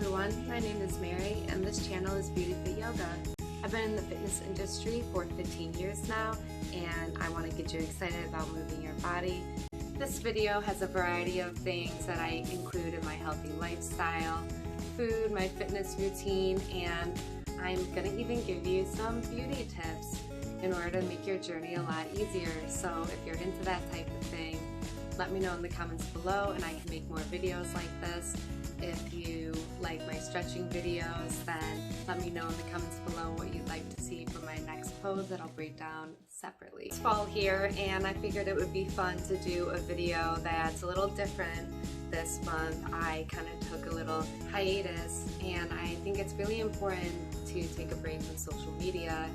everyone, my name is Mary and this channel is Beauty Fit Yoga. I've been in the fitness industry for 15 years now and I want to get you excited about moving your body. This video has a variety of things that I include in my healthy lifestyle, food, my fitness routine, and I'm going to even give you some beauty tips in order to make your journey a lot easier. So if you're into that type of thing, let me know in the comments below and I can make more videos like this. If you like my stretching videos, then let me know in the comments below what you'd like to see for my next pose that I'll break down separately. It's fall here and I figured it would be fun to do a video that's a little different this month. I kind of took a little hiatus and I think it's really important to take a break from social media.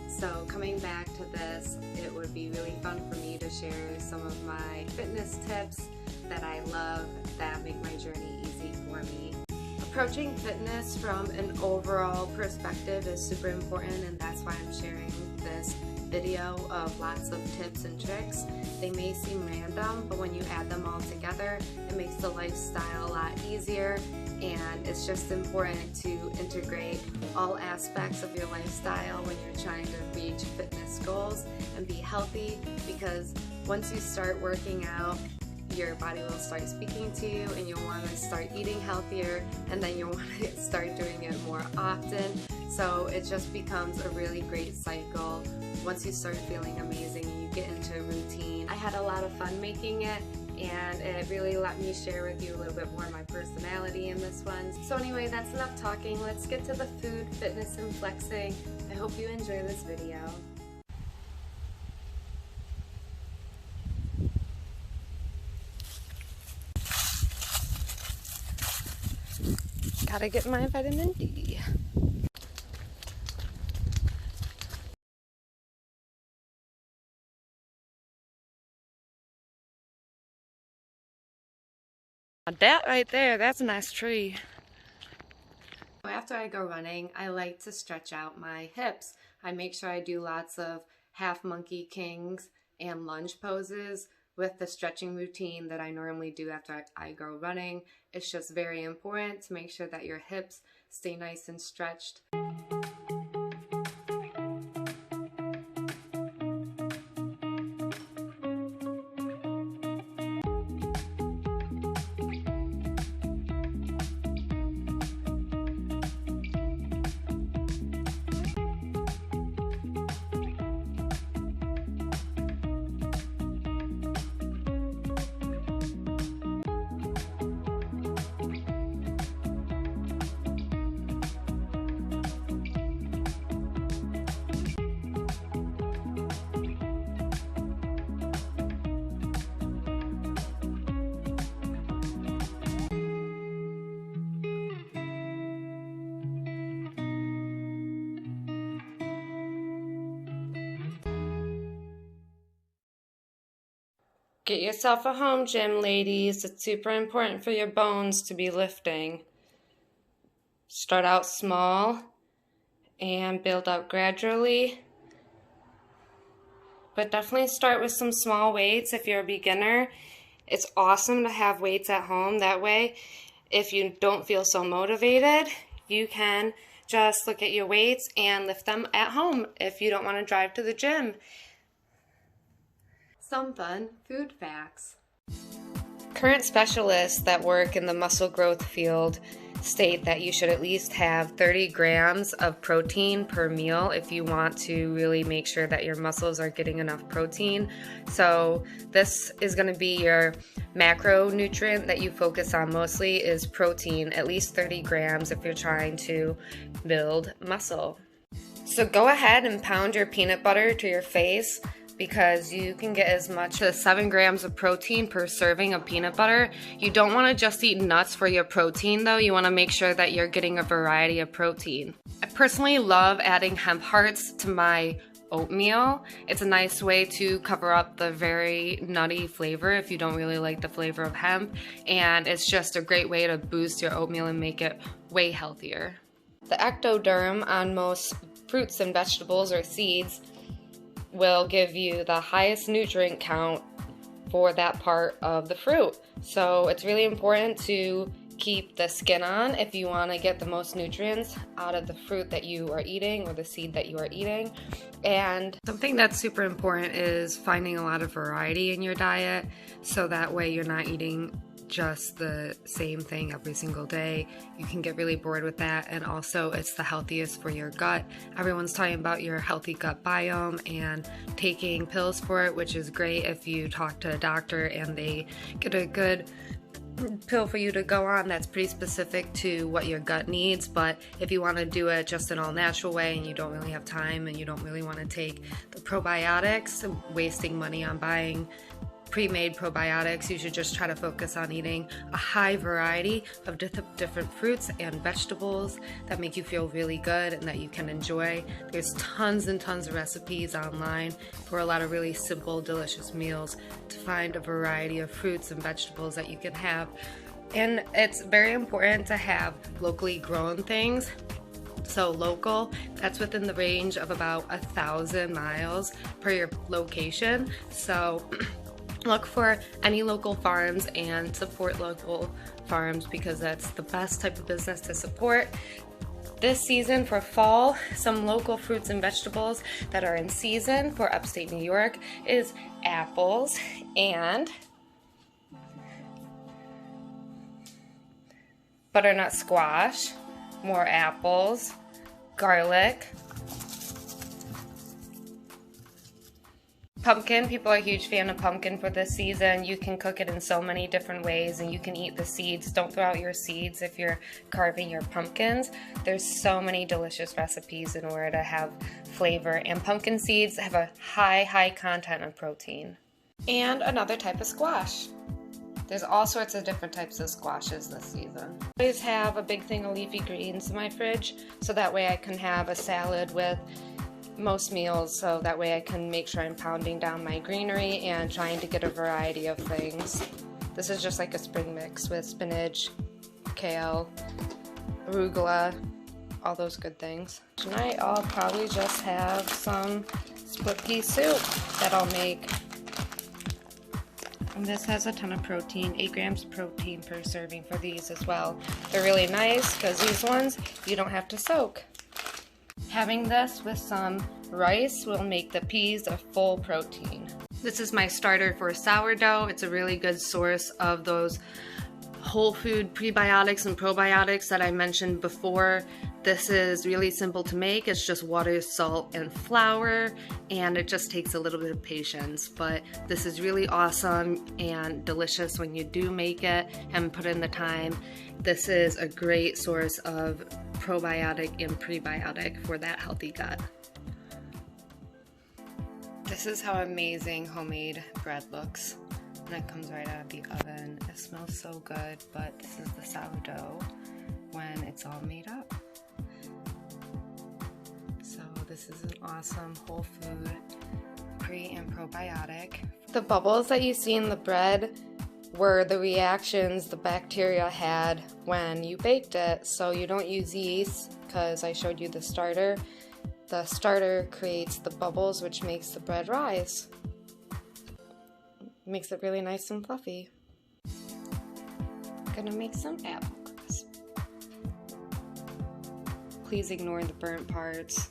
So coming back to this, it would be really fun for me to share some of my fitness tips that I love that make my journey easy for me. Approaching fitness from an overall perspective is super important, and that's why I'm sharing this video of lots of tips and tricks. They may seem random, but when you add them all together, it makes the lifestyle a lot easier, and it's just important to integrate all aspects of your lifestyle when you're trying to reach fitness goals and be healthy, because once you start working out, your body will start speaking to you and you'll want to start eating healthier, and then you'll want to start doing it more often. So it just becomes a really great cycle. Once you start feeling amazing and you get into a routine. I had a lot of fun making it, and it really let me share with you a little bit more of my personality in this one. So anyway, that's enough talking. Let's get to the food, fitness, and flexing. I hope you enjoy this video. Gotta get my vitamin D. That right there, that's a nice tree. After I go running, I like to stretch out my hips. I make sure I do lots of half monkey kings and lunge poses with the stretching routine that I normally do after I go running. It's just very important to make sure that your hips stay nice and stretched. Get yourself a home gym, ladies. It's super important for your bones to be lifting. Start out small and build up gradually. But definitely start with some small weights if you're a beginner. It's awesome to have weights at home. That way, if you don't feel so motivated, you can just look at your weights and lift them at home if you don't want to drive to the gym. Some fun food facts. Current specialists that work in the muscle growth field state that you should at least have 30 grams of protein per meal if you want to really make sure that your muscles are getting enough protein. So this is going to be your macronutrient that you focus on mostly is protein, at least 30 grams if you're trying to build muscle. So go ahead and pound your peanut butter to your face, because you can get as much as 7 grams of protein per serving of peanut butter. You don't want to just eat nuts for your protein though. You want to make sure that you're getting a variety of protein. I personally love adding hemp hearts to my oatmeal. It's a nice way to cover up the very nutty flavor if you don't really like the flavor of hemp, and it's just a great way to boost your oatmeal and make it way healthier. The ectoderm on most fruits and vegetables or seeds will give you the highest nutrient count for that part of the fruit. So it's really important to keep the skin on if you want to get the most nutrients out of the fruit that you are eating or the seed that you are eating. And something that's super important is finding a lot of variety in your diet, so that way you're not eating just the same thing every single day. You can get really bored with that, and also it's the healthiest for your gut. Everyone's talking about your healthy gut biome and taking pills for it, which is great if you talk to a doctor and they get a good pill for you to go on that's pretty specific to what your gut needs. But if you want to do it just an all natural way and you don't really have time and you don't really want to take the probiotics, wasting money on buying pre-made probiotics, you should just try to focus on eating a high variety of different fruits and vegetables that make you feel really good and that you can enjoy. There's tons and tons of recipes online for a lot of really simple, delicious meals to find a variety of fruits and vegetables that you can have. And it's very important to have locally grown things. So local, that's within the range of about 1,000 miles per your location. So look for any local farms and support local farms, because that's the best type of business to support. This season for fall, some local fruits and vegetables that are in season for upstate New York is apples and butternut squash, more apples, garlic, pumpkin. People are a huge fan of pumpkin for this season. You can cook it in so many different ways, and you can eat the seeds. Don't throw out your seeds if you're carving your pumpkins. There's so many delicious recipes in order to have flavor, and pumpkin seeds have a high content of protein. And another type of squash. There's all sorts of different types of squashes this season. I always have a big thing of leafy greens in my fridge, so that way I can have a salad with most meals, so that way I can make sure I'm pounding down my greenery and trying to get a variety of things. This is just like a spring mix with spinach, kale, arugula, all those good things. Tonight I'll probably just have some split pea soup that I'll make. And this has a ton of protein, 8 grams of protein per serving for these as well. They're really nice because these ones you don't have to soak. Having this with some rice will make the peas a full protein. This is my starter for sourdough. It's a really good source of those whole food prebiotics and probiotics that I mentioned before. This is really simple to make. It's just water, salt, and flour, and it just takes a little bit of patience. But this is really awesome and delicious when you do make it and put in the time. This is a great source of probiotic and prebiotic for that healthy gut. This is how amazing homemade bread looks. And it comes right out of the oven. It smells so good, but this is the sourdough when it's all made up. So this is an awesome whole food pre and probiotic. The bubbles that you see in the bread were the reactions the bacteria had when you baked it. So you don't use yeast, because I showed you the starter. The starter creates the bubbles, which makes the bread rise. Makes it really nice and fluffy. Gonna make some apple crisp. Please ignore the burnt parts.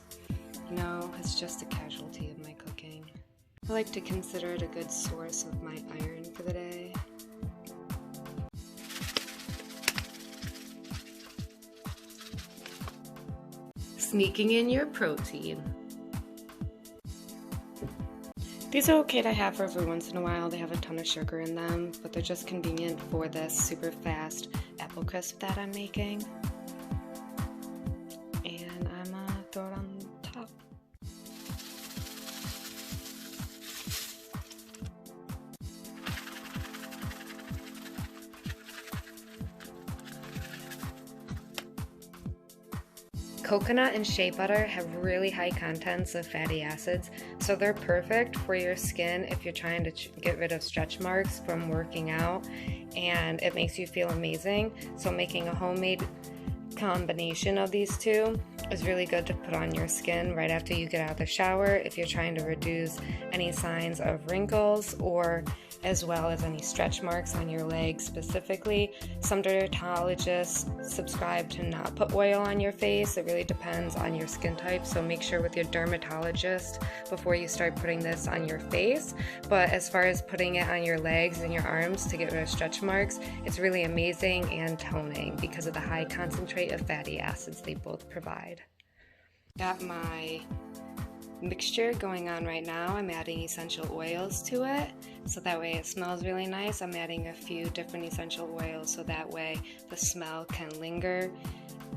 You know, it's just a casualty of my cooking. I like to consider it a good source of my iron for the day. Sneaking in your protein. These are okay to have for every once in a while. They have a ton of sugar in them, but they're just convenient for this super fast apple crisp that I'm making. And I'm gonna throw it on top. Coconut and shea butter have really high contents of fatty acids, so they're perfect for your skin if you're trying to get rid of stretch marks from working out, and it makes you feel amazing. So making a homemade combination of these two is really good to put on your skin right after you get out of the shower if you're trying to reduce any signs of wrinkles or as well as any stretch marks on your legs specifically. Some dermatologists subscribe to not put oil on your face. It really depends on your skin type, so make sure with your dermatologist before you start putting this on your face. But as far as putting it on your legs and your arms to get rid of stretch marks, it's really amazing and toning because of the high concentrate of fatty acids they both provide. Got my mixture going on right now. I'm adding essential oils to it so that way it smells really nice. I'm adding a few different essential oils so that way the smell can linger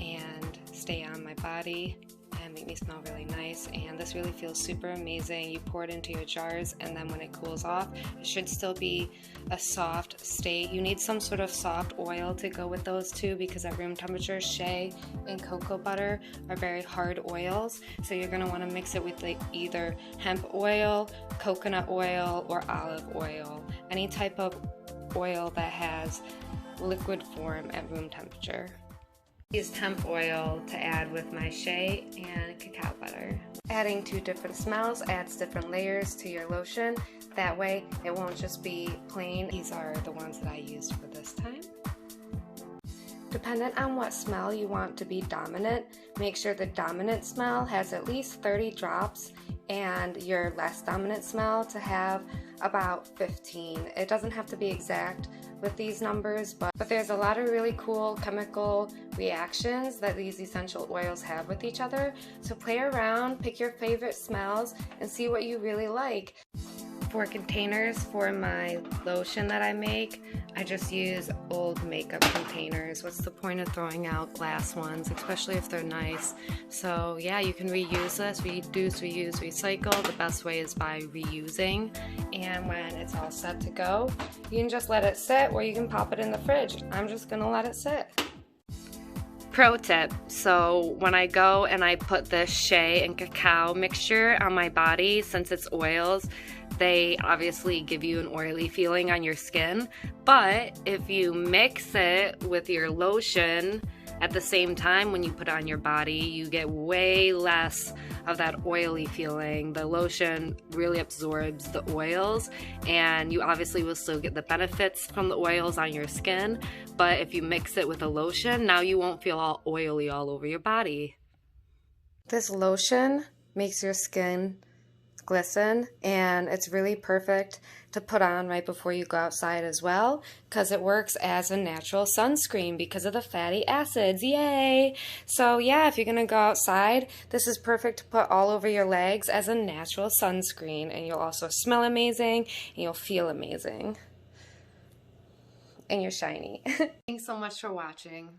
and stay on my body and make me smell really nice. And this really feels super amazing. You pour it into your jars, and then when it cools off, it should still be a soft state. You need some sort of soft oil to go with those too, because at room temperature, shea and cocoa butter are very hard oils. So you're going to want to mix it with like either hemp oil, coconut oil, or olive oil. Any type of oil that has liquid form at room temperature. I used hemp oil to add with my shea and cacao butter. Adding two different smells adds different layers to your lotion. That way it won't just be plain. These are the ones that I used for this time. Dependent on what smell you want to be dominant, make sure the dominant smell has at least 30 drops and your less dominant smell to have about 15. It doesn't have to be exact with these numbers, but there's a lot of really cool chemical reactions that these essential oils have with each other. So play around, pick your favorite smells, and see what you really like. For containers for my lotion that I make, I just use old makeup containers. What's the point of throwing out glass ones, especially if they're nice? So yeah, you can reuse this, reduce, reuse, recycle. The best way is by reusing. And when it's all set to go, you can just let it sit, or you can pop it in the fridge. I'm just gonna let it sit. Pro tip, so when I go and I put this shea and cacao mixture on my body, since it's oils, they obviously give you an oily feeling on your skin, but if you mix it with your lotion at the same time when you put it on your body, you get way less of that oily feeling. The lotion really absorbs the oils, and you obviously will still get the benefits from the oils on your skin, but if you mix it with a lotion, now you won't feel all oily all over your body. This lotion makes your skin glisten, and it's really perfect to put on right before you go outside as well, because it works as a natural sunscreen because of the fatty acids. Yay! So yeah, if you're gonna go outside, this is perfect to put all over your legs as a natural sunscreen, and you'll also smell amazing and you'll feel amazing, and you're shiny. Thanks so much for watching.